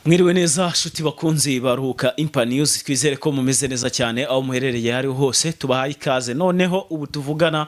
Mwiriwe neza shuti bakunzi baruhuka Impa News, twizere ko mumeze neza cyane aho muherereye hari hose. Tubahaye ikaze noneho ubu tuvugana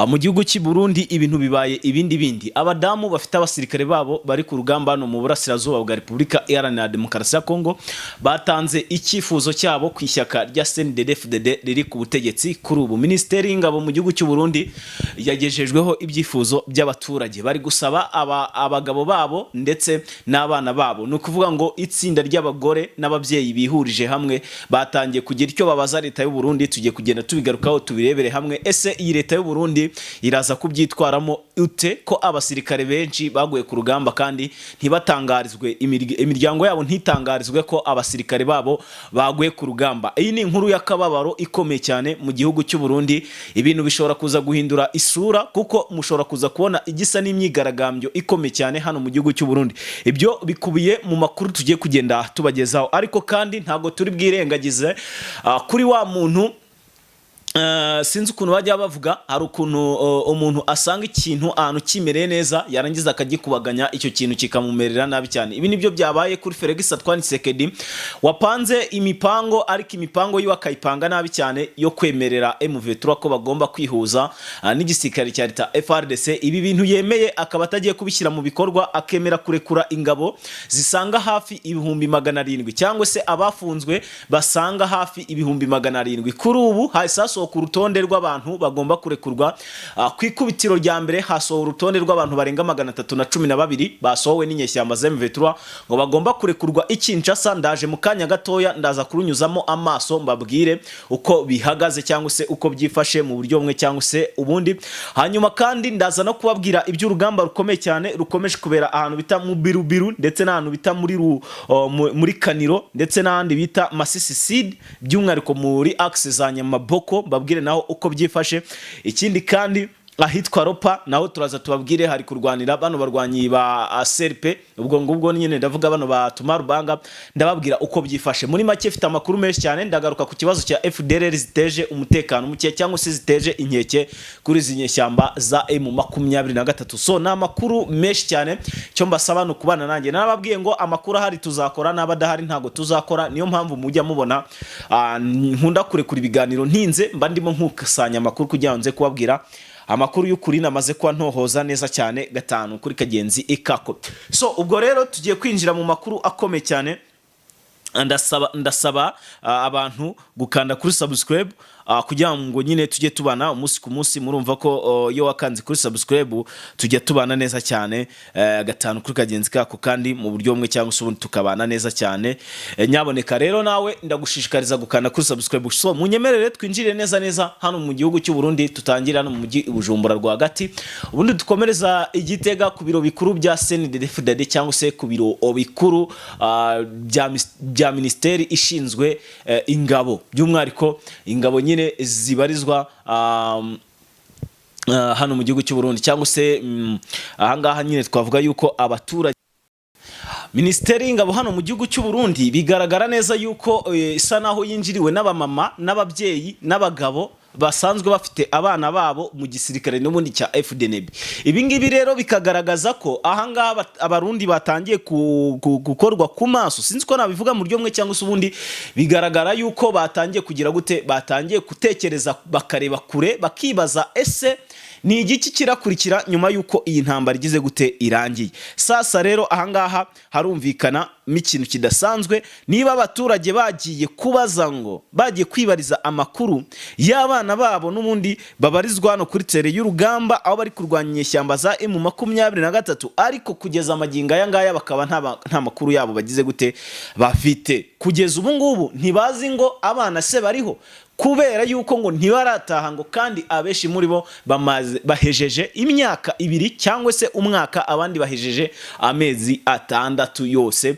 mu gihugu cy'i Burundi ibintu bibaye ibindi abadamu bafite abasirikare babo bari ku rugamba no mu burasirazuba bwa Repubulika Iharanira Demokarasi ya Kongo batanze icyifuzo cyabo ku ishyaka rya CNDD-FDD riri ku butegetsi. Kuri ubu Minisiteri y'Ingabo mu gihugu cy'u Burundi yagejejweho ibyifuzo by'abaturage, bari gusaba abagabo babo ndetse n'abana babo, no kuvuga ngo itsinda ry'abagore n'ababyeyi bihurije hamwe batangiye kugira icyo babaza leta y'u Burundi. Tugiye kugenda tubigarukaho tubirebere hamwe, ese iyi leta y'u Burundi iraza kubyitwaramo ute ko abasirikare benshi baguye ku rugamba kandi ntibatangarizwe, imiryango yabo ntitangarizwe ko abasirikare babo baguye ku rugamba. Iyi ni inkuru y'akababaro ikomeye cyane mu gihugu cy'u Burundi. Ibintu bishobora kuza guhindura isura kuko mushobora kuza kubona igisa n'imyigaragambyo ikomeye cyane hano mu gihugu cy'u Burundi. Ibyo bikubiye mu makuru tugiye kugenda tubagezaho, ariko kandi ntago turi bwirengagize kuri wa muntu sinzi ukuntu bajya bavuga, hari ukuntu umuntu asanga ikintu ahantu kimereye neza yarangiza akagikubaganya, icyo kintu kikamumerera nabi cyane. Ibi nibyo byabaye kuri Felix Antoine Tshisekedi wapanze imipango, ariko imipango yiwe akayipanga nabi cyane yo kwemerera M23 ko bagomba kwihuza n'igisirikare cya leta FARDC. Ibi bintu yemeye akaba atagiye kubishyira mu bikorwa, akemera kurekura ingabo zisanga hafi 700,000 cyangwa se abafunzwe basanga hafi 700,000. Kuri ubu hasaso ku rutonde rw'abantu bagomba kurekurwa. Ku ikubitiro rya mbere hasohowe urutonde rw'abantu barenga 312 basohowe n'inyeshyamba za M23 ngo bagomba kurekurwa i Kinshasa. Ndaje mu kanya gatoya ndaza kurunyuzamo amaso mbabwire uko bihagaze cyangwa se uko byifashe mu buryo bumwe cyangwa se ubundi. Hanyuma kandi ndaza no kubabwira iby'urugamba rukomeye cyane rukomeje kubera ahantu bita mu Birubiru ndetse n'ahantu bita muri Kaniro ndetse n'ahandi bita Masisi Sud, by'umwihariko muri axe za Nyamaboko, babwire naho uko byifashe. Ikindi kandi ahitwa Ropa naho turaza tubabwire hari kurwanira bano barwanyi ba SRP, ubwo ngubwo nyine ndavuga bano ba Tumarubanga, ndababwira uko byifashe. Muri make mfite amakuru menshi cyane, ndagaruka ku kibazo cya FDLR ziteje umutekano muke cyangwa se ziteje inkeke kuri izi nyeshyamba za M23. So na makuru menshi cyane, cyo mbasaba no kubana nanjye. Narababwiye ngo amakuru ahari tuzakora, n'abadahari ntago tuzakora. Niyo mpamvu mujya mubona nkunda kurekura ibiganiro ntinze, mba ndimo nkusanya amakuru kugira ngo nze kubabwira amakuru y'ukuri namaze kwa ntohoza neza cyane gatanu kuri kagenzi ikako. So ubwo rero tugiye kwinjira mu makuru akomeye cyane. Ndasaba abantu gukanda kuri subscribe kugira ngo nyine tujye tubana umunsi ku munsi. Murumva ko iyo wakanze kuri subscribe tujye tubana neza cyane gatanu kuri kagenzi kako, kandi mu buryo bumwe cyangwa se ubundi tukabana neza cyane. Nyaboneka rero nawe ndagushishikariza gukanda kuri subscribe. So munyemerere twinjire neza hano mu gihugu cy'u Burundi, tutangira no mu mujyi Bujumbura rwagati, ubundi dukomereza Igitega ku biro bikuru bya CNDD-FDD cyangwa se ku biro bikuru bya Minisiteri ishinzwe ingabo, by'umwihariko ingabo nyine zibarizwa hano mu gihugu cy'u Burundi, cyangwa se ahangaha nyine twavuga yuko abaturage Minisiteri y'Ingabo hano mu gihugu cy'u Burundi bigaragara neza yuko isa naho yinjiriwe n'abamama n'ababyeyi n'abagabo basanzwe bafite abana babo mu gisirikare n'ubundi cya FDNB. Ibi ngibi rero bikagaragaza ko ahangaha abarundi batangiye gukorwa ku maso, sinzi ko nabivuga mu buryo bumwe cyangwa se ubundi. Bigaragara yuko batangiye kugira gute, batangiye gutekereza bakareba kure, bakibaza ese ni igiki kirakurikira nyuma yuko iyi ntambara igize gute irangiye. Sasa rero ahangaha harumvikana ikintu kidasanzwe. Niba abaturage bagiye kubaza ngo bagiye kwibariza amakuru y'abana babo n'ubundi babarizwa hano kuri tere y'urugamba aho bari kurwanya inyeshyamba za M23, ariko kugeza amagingo aya ngaya bakaba nta makuru yabo bagize gute bafite. Kugeza ubu ngubu ntibazi ngo abana se bariho, kubera yuko ngo ntibarataha ngo, kandi abeshi muri bo bahejeje imyaka 2 cyangwa se umwaka, abandi bahejeje amezi 6 yose.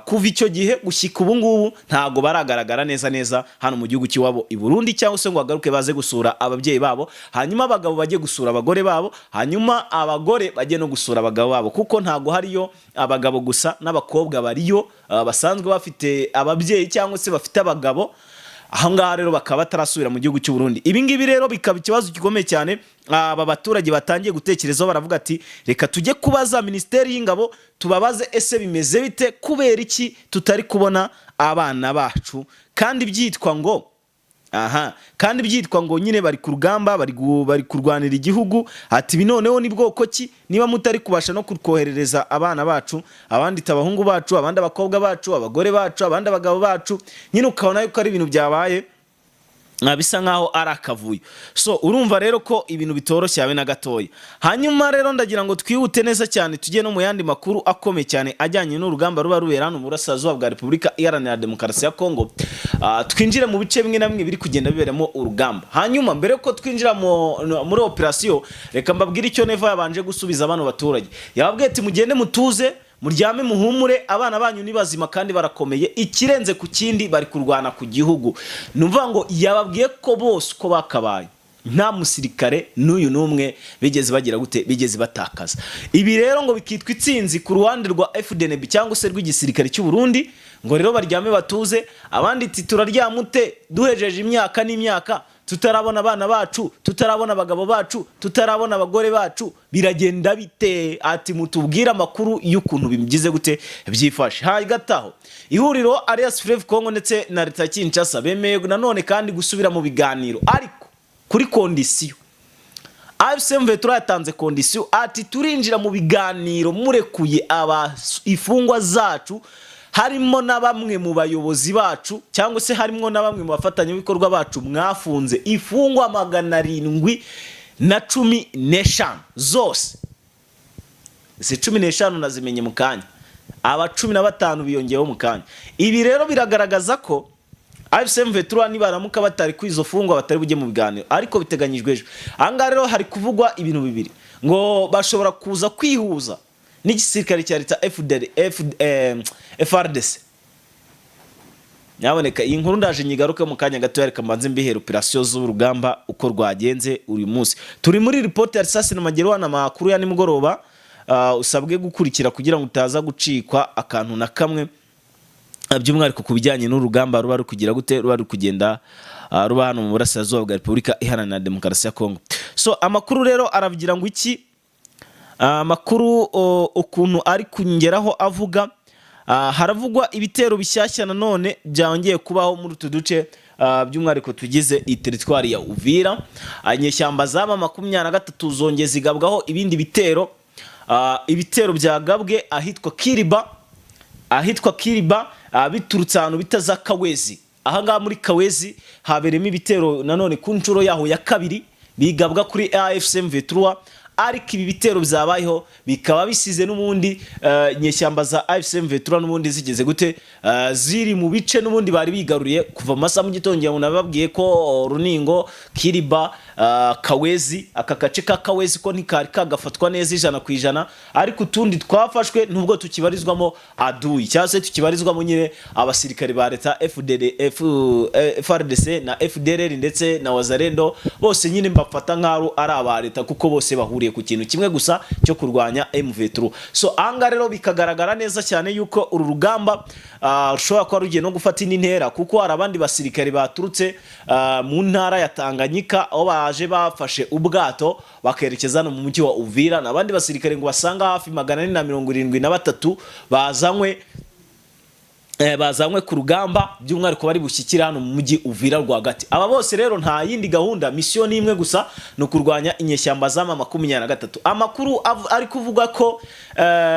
Kuva icyo gihe gushyika ubu ngubu ntago baragaragara neza hano mu gihugu cy'iwabo i Burundi, cyangwa se ngo bagaruke baze gusura ababyeyi babo, hanyuma abagabo bajye gusura abagore babo, hanyuma abagore bajye no gusura abagabo babo, kuko ntago hariyo abagabo gusa n'abakobwa bariyo basanzwe bafite ababyeyi cyangwa se bafite abagabo aho ngaho rero bakaba batarasubira mu gihugu cy'u Burundi. Ibi ngibi rero bikaba ikibazo gikomeye cyane. Aba baturage batangiye gutekerezaho baravuga ati reka tujye kubaza Minisiteri y'Ingabo tubabaze ese bimeze bite, kubera iki tutari kubona abana bacu kandi byitwa ngo kandi byitwa ngo nyine bari ku rugamba, bari kurwanira igihugu. Ati binoneho ni bwoko ki niba mutari kubasha no kukoherereza abana bacu, abandi abahungu bacu, abandi abakobwa bacu, abagore bacu, abandi abagabo bacu, nyine ukabona yuko ari ibintu byabaye bisa nkaho ari akavuyo. So urumva rero ko ibintu bitoroshye yawe na gatoya. Hanyuma rero ndagira ngo twihute neza cyane tujye no mu yandi makuru akomeye cyane ajyanye n'urugamba ruba rubera hano mu burasirazuba bwa Repubulika Iharanira Demokarasi ya Kongo. Twinjire mu bice bimwe na bimwe biri kugenda biberamo urugamba. Hanyuma mbere ko twinjira muri operation, reka mbabwire icyo Neva yabanje gusubiza bano baturage. Yababwiye ati mugende mutuze, muryame muhumure, abana banyu ni bazima kandi barakomeye, ikirenze ku kindi bari kurwana ku gihugu. Numva ngo yababwiye ko bose uko bakabaye nta musirikare n'uyu n'umwe bigeze bagira gute, bigeze batakaza. Ibi rero ngo bikitwa itsinzi ku ruhande rwa FDNB cyangwa se rw'igisirikare cy'u Burundi. Ngo rero baryame batuze, abandi ati turaryamute duhejeje imyaka n'imyaka tutarabona abana bacu, tutarabona abagabo bacu, tutarabona abagore bacu, biragenda bite? Ati mutubwira amakuru y'ukuntu bimugize gute byifashe. Hagataho ihuriro Alliance Fleuve Congo ndetse na leta Kinshasa bemeye nanone kandi gusubira mu biganiro, ariko kuri kondisiyo. AFC/M23 yatanze kondisiyo, ati turinjira mu biganiro murekuye ifungwa zacu, harimo na bamwe mu bayobozi bacu cyangwa se harimo na bamwe mu bafatanyabikorwa bacu mwafunze ifungwa 715 zose. Izi 15 nazimenye mu kanya, aba 15 biyongeyeho mu kanya. Ibi rero biragaragaza ko AFC/M23 nibaramuka batari kwizo fungwa batari bujye mu biganiro, ariko biteganyijwe ejo. Anga rero hari kuvugwa ibintu bibiri, ngo bashobora kuza kwihuza n'igisirikare cya leta FRDC. Nyaboneka iyi nkuru ndaje nyigaruke mu kanya gato, yareka mbanze mbihera operation z'urugamba uko rwagenze uyu munsi. Turi muri report ya Risasi na Magerwa na makuru ya nimugoroba. Usabwe gukurikira kugira ngo utaza gucikwa akantu na kamwe by'umwihariko ku bijyanye n'urugamba ruba rukugira gute, ruba rukugenda ruba hano mu burasirazuba bwa Repubulika Iharanira Demokarasi ya Kongo. So amakuru rero aravugira ngo iki, amakuru ukuntu ari kungeraho avuga, haravugwa ibitero bishyashya nanone byongeye kubaho muri utu duce by'umwihariko tugize iteritwari ya Uvira. Inyeshyamba zaba 23 zongeye zigabwaho ibindi bitero, ibitero byagabwe ahitwa Kiriba biturutse ahantu bitaza Kawezi. Aha ngaha muri Kawezi haberemo ibitero nanone ku nshuro yaho ya kabiri bigabwa kuri AFC/M23, ariko ibi bitero byabayeho bikaba bisize n'ubundi nyeshyamba za AFC/M23 n'ubundi zigeze gute, ziri mu bice n'ubundi bari bigaruriye kuva masa mu gitondo. Ngo nababwiye ko Runingo, Kiriba, Kawezi, aka gace ka Kawezi ko ntikari kagafatwa neza 100%, ariko utundi twafashwe nubwo tukibarizwamo aduyi cyangwa se tukibarizwamo nyine abasirikare ba leta FRDC na FDLR ndetse na Wazalendo, bose nyine mbafata nk'aro ari aba leta kuko bose bahuriye ku kintu kimwe gusa cyo kurwanya M23. So anga rero bikagaragara neza cyane yuko uru rugamba rushobora kuba rugiye no gufata intera, kuko hari abandi basirikare baturutse mu ntara ya Tanganyika aho baje bafashe ubwato bakerekeza no mu mujyi wa Uvira, n'abandi basirikare ngo basanga hafi 473 bazanywe ku rugamba by'umwihariko bari bushyikira hano mu mujyi Uvira rwagati. Aba bose rero nta yindi gahunda, mission imwe gusa no kurwanya inyeshyamba zama 23. Amakuru ari kuvuga ko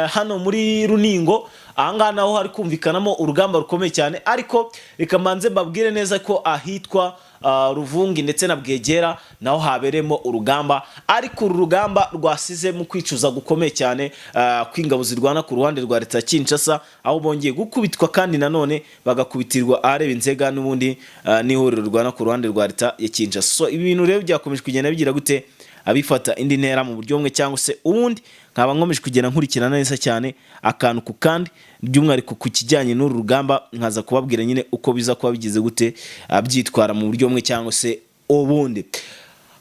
hano muri Runingo ahanga naho hari kumvikanamo urugamba rukomeye cyane, ariko reka manze mbabwire neza ko ahitwa Ruvungi ndetse na Bwegera naho haberemo urugamba, ariko uru rugamba rwasize mu kwicuza gukomeye cyane kw'ingabo zirwana ku ruhande rwa leta Kinshasa, aho bongeye gukubitwa kandi nanone bagakubitirwa areba inzega n'ubundi n'ihuriro rwana ku ruhande rwa leta ya Kinshasa. So ibi bintu rero byakomeje kugenda bigira gute abifata indi ntera mu buryo bumwe cyangwa se ubundi. Nkaba nkomeje kugenda nkurikirana neza cyane akantu ku kandi by'umwihariko ku kijyanye n'uru rugamba, nkaza kubabwira nyine uko biza kuba bigize gute abyitwara mu buryo bumwe cyangwa se ubundi.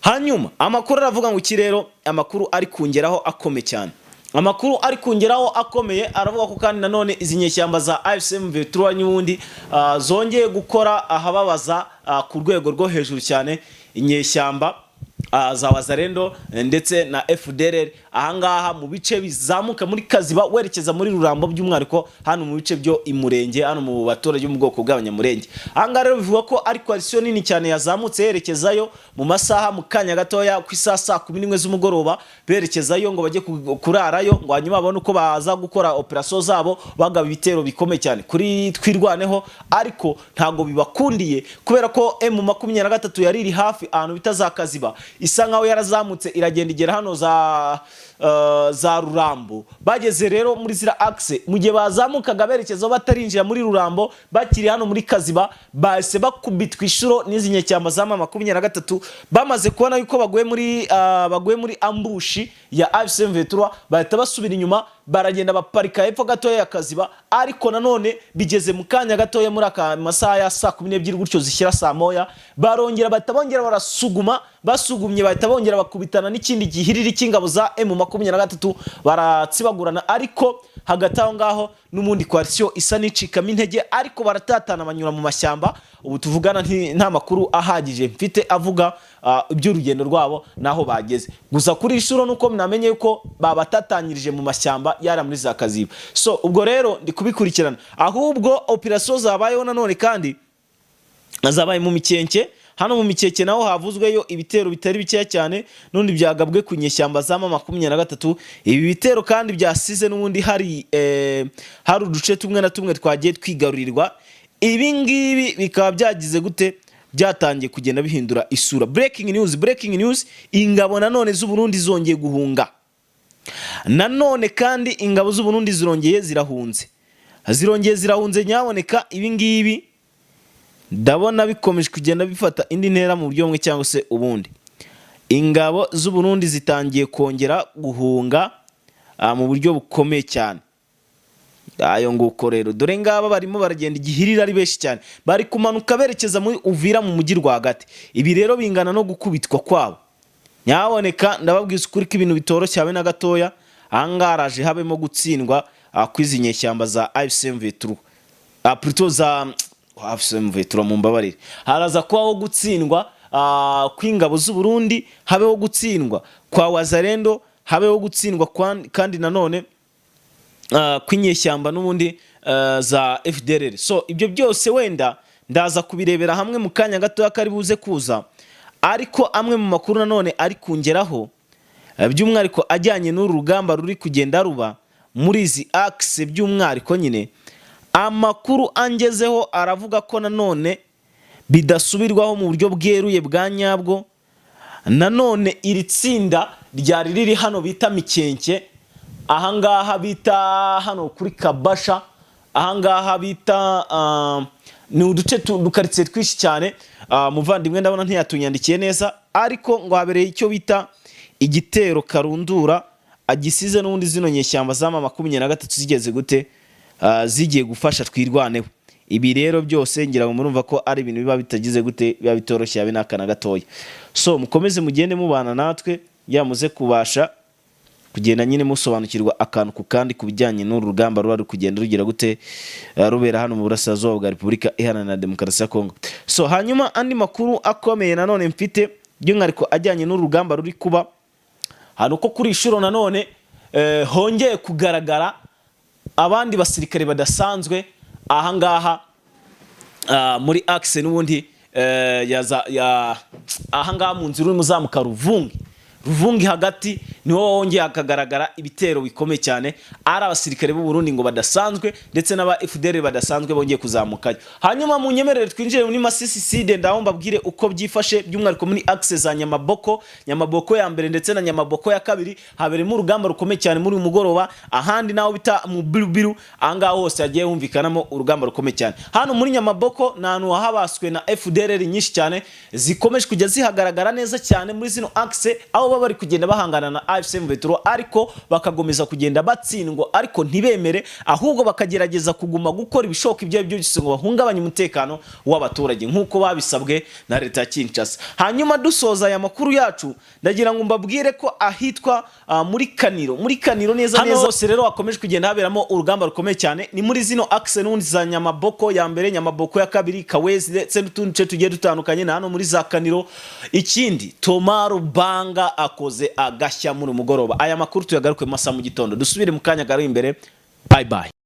Hanyuma amakuru aravuga ngo iki rero, amakuru ari kungeraho akomeye cyane. amakuru ari kungeraho akomeye aravuga ko kandi nanone izi nyeshyamba za AFCM Ventura n'ubundi zongeye gukora ahababaza ku rwego rwo hejuru cyane, inyeshyamba za Wazalendo ndetse na FDLR ahangaha mu bice bizamuka muri Kaziba werekeza muri Rurambo, by'umwariko hano mu bice byo imurenge, hano mu baturage mu bwoko bw'abanyamurenge. Ahangaha rero bivuga ko ari coalition nini cyane yazamutse yerekezayo mu masaha mu kanya gatoya ku isaha 11 z'umugoroba, berekezayo ngo bajye kurarayo, ngo hanyuma babone uko baza gukora operation zabo bagaba ibitero bikomeye cyane kuri Twirwaneho, ariko ntago bibakundiye kubera ko M23 yari iri hafi ahantu bita za Kaziba, isa nkaho yarazamutse iragenda igera hano za Rurambo. Bageze rero muri zira axe, mu gihe bazamukaga berekezo batarinjira muri Rurambo, bakiri hano muri Kaziba bahise bakubitwa ishuro n'izi nyeshyamba za M23, bamaze kubona yuko baguye muri ambushi ya AFCM Ventura, bahita basubira inyuma baragenda baparika hepfo gatoya ya Kaziba, ariko nanone bigeze mu kanya gatoya muri aka masaha ya 12 gutyo zishyira saa moya, barongera batabongera barasuguma, basugumye bahita bongera bakubitana n'ikindi gihiriri cy'ingabo za M23 baratsibagurana, ariko hagati aho ngaho n'umundi coalition isa n'icikamo intege, ariko baratatana banyura mu mashyamba. Ubu tuvugana nta makuru ahagije mfite avuga iby'urugendo rwabo naho bageze, gusa kuri ishuro nuko mnamenye yuko babatatanyirije mu mashyamba yara muri za Kaziba. So ubwo rero ndi kubikurikirana, ahubwo operation zabayeho nanone kandi zabaye mu Mikenke. Hano mu Mikeke naho havuzweyo ibitero bitari bikeya cyane nundi byagabwe ku nyeshyamba za M23. Ibi bitero kandi byasize n'ubundi hari uduce tumwe na tumwe twagiye twigarurirwa. Ibi ngibi bikaba byagize gute, byatangiye kugenda bihindura isura. Breaking news, ingabo nanone z'u Burundi zongeye guhunga. Nanone kandi ingabo z'u Burundi zirahunze nyaboneka. Ibi ngibi ndabona bikomeje kugenda bifata indi ntera mu buryo bumwe cyangwa se ubundi. Ingabo z'u Burundi zitangiye kongera guhunga mu buryo bukomeye cyane. Ayo nguko rero dore ngaba barimo baragenda igihirira ari beshi cyane, bari kumanuka berekeza muri Uvira mu mujyi rwagati. Ibi rero bingana no gukubitwa kwabo. Nyaboneka ndababwiza ukuri ko ibintu bitoroshye habe na gatoya. Ahangaraje habemo gutsindwa kwizi nyeshyamba za AFCM Ventura, plutôt za AFCM Ventura mu mbabarire. Haraza kwaho gutsindwa kw'ingabo z'u Burundi, habeho gutsindwa kwa Wazalendo, habeho gutsindwa kandi nanone kwinyeshyamba n'ubundi za FDLR. So ibyo byose wenda ndaza kubirebera hamwe mu kanya gato kari buze kuza, ariko amwe mu makuru nanone ari kungeraho by'umwariko ajyanye n'uru rugamba ruri kugenda ruba muri izi axe. By'umwariko nyine amakuru angezeho aravuga ko nanone bidasubirwaho mu buryo bweruye bwa nyabwo. Nanone iri tsinda ryari riri hano bita Mikenke, ahangaha bita hano kuri Kabasha, ahangaha bita ni uduce dukaritsiye twishi cyane. Muvandimwe ndabona ntiyatunyandikiye neza, ariko ngo habereye icyo bita igitero karundura agisize n'ubundi zino nyeshyamba za M23 zigeze gute, zigiye gufasha Twirwaneho. Ibi rero byose ngira ngo murumva ko ari ibintu biba bitagize gute, biba bitoroshye habe n'akana gatoya. So mukomeze mugende mubana natwe yamuze kubasha kugenda nyine musobanukirwa akantu ku kandi kubijyanye n'uru rugamba ruri kugenda rugira gute rubera hano mu burasirazuba bwa Repubulika Iharanira Demokarasi ya Kongo. So hanyuma andi makuru akomeye nanone mfite by'umwariko ajyanye n'uru rugamba ruri kuba hano ko kuri ishuro nanone hongeye kugaragara abandi basirikare badasanzwe ahangaha muri axe n'ubundi ahangaha mu nzira urimo uzamuka Ruvungi hagati niho wongeye akagaragara ibitero bikomeye cyane. Ari abasirikare b'u Burundi ngo badasanzwe ndetse n'aba FDLR badasanzwe bongeye kuzamukayo. Hanyuma mu nyemerere twinjire muri Masisi Side, ndaho mbabwire uko byifashe by'umwariko muri axe za Nyamaboko ya mbere ndetse na Nyamaboko ya kabiri. Haberemo urugamba rukomeye cyane muri umugoroba, ahandi naho bita mu Biru. Ahangaha hose yagiye humvikanamo urugamba rukomeye cyane. Hano muri Nyamaboko n'ahantu wahabaswe na FDLR nyinshi cyane, zikomeje kujya zihagaragara neza cyane muri zino axe, aho kuba bari kugenda bahangana na AFC M23 ariko bakagomeza kugenda batsindwa ariko ntibemere, ahubwo bakagerageza kuguma gukora ibishoka ibyo byose ngo bahungabanye umutekano w'abaturage nk'uko babisabwe na leta ya Kinshasa. Hanyuma dusoza aya makuru yacu, ndagira ngo mbabwire ko ahitwa muri Kaniro neza neza hose rero hakomeje kugenda haberamo urugamba rukomeye cyane. Ni muri zino axe n'undi za Nyamaboko ya mbere, Nyamaboko ya kabiri, Kawezi ndetse n'utundi duce tugiye dutandukanye na hano muri za Kaniro. Ikindi Thomas Rubanga akoze agashya muri mugoroba. Aya makuru tuyagaruke mu masaha mu gitondo, dusubire mu kanya gari imbere. Bye bye.